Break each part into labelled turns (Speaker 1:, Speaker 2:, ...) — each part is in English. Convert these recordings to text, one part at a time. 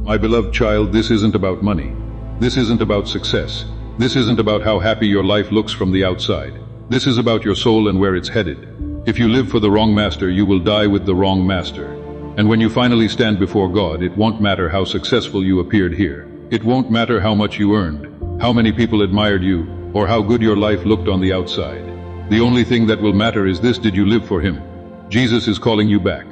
Speaker 1: My beloved child, this isn't about money. This isn't about success. This isn't about how happy your life looks from the outside. This is about your soul and where it's headed. If you live for the wrong master, you will die with the wrong master. And when you finally stand before God, it won't matter how successful you appeared here. It won't matter how much you earned, how many people admired you, or how good your life looked on the outside. The only thing that will matter is this: did you live for Him? Jesus is calling you back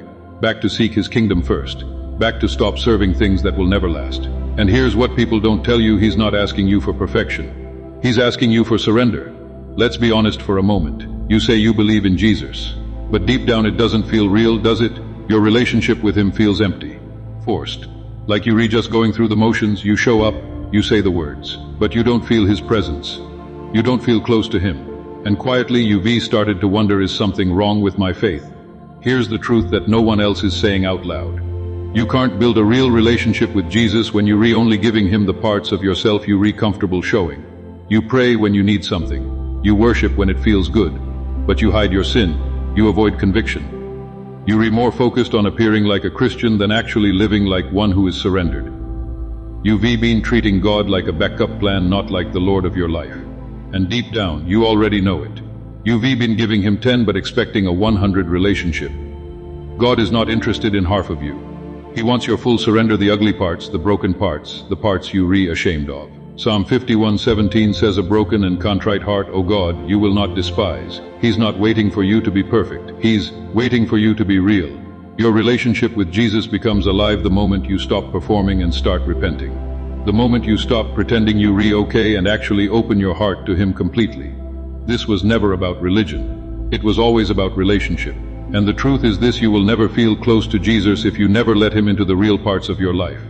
Speaker 1: to seek His kingdom first, back to stop serving things that will never last. And here's what people don't tell you: He's not asking you for perfection. He's asking you for surrender. Let's be honest for a moment. You say you believe in Jesus, but deep down it doesn't feel real, does it? Your relationship with Him feels empty, forced. Like you're just going through the motions. You show up, you say the words, but you don't feel His presence. You don't feel close to Him. And quietly you've started to wonder, is something wrong with my faith? Here's the truth that no one else is saying out loud. You can't build a real relationship with Jesus when you're only giving Him the parts of yourself you're comfortable showing. You pray when you need something. You worship when it feels good. But you hide your sin. You avoid conviction. You're more focused on appearing like a Christian than actually living like one who is surrendered. You've been treating God like a backup plan, not like the Lord of your life. And deep down, you already know it. You've been giving Him 10 but expecting a 100 relationship. God is not interested in half of you. He wants your full surrender, the ugly parts, the broken parts, the parts you're ashamed of. Psalm 51:17 says, "A broken and contrite heart, O God, you will not despise." He's not waiting for you to be perfect. He's waiting for you to be real. Your relationship with Jesus becomes alive the moment you stop performing and start repenting. The moment you stop pretending you're okay and actually open your heart to Him completely. This was never about religion. It was always about relationship. And the truth is this: you will never feel close to Jesus if you never let Him into the real parts of your life.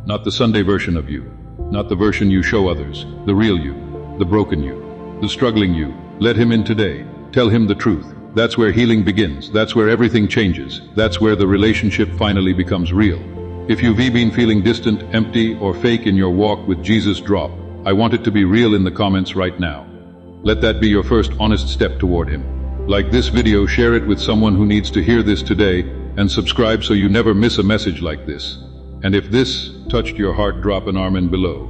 Speaker 1: Not the Sunday version of you. Not the version you show others. The real you. The broken you. The struggling you. Let Him in today. Tell Him the truth. That's where healing begins. That's where everything changes. That's where the relationship finally becomes real. If you've been feeling distant, empty, or fake in your walk with Jesus, drop "I want it to be real" in the comments right now. Let that be your first honest step toward Him. Like this video, share it with someone who needs to hear this today, and subscribe so you never miss a message like this. And if this touched your heart, drop an amen below.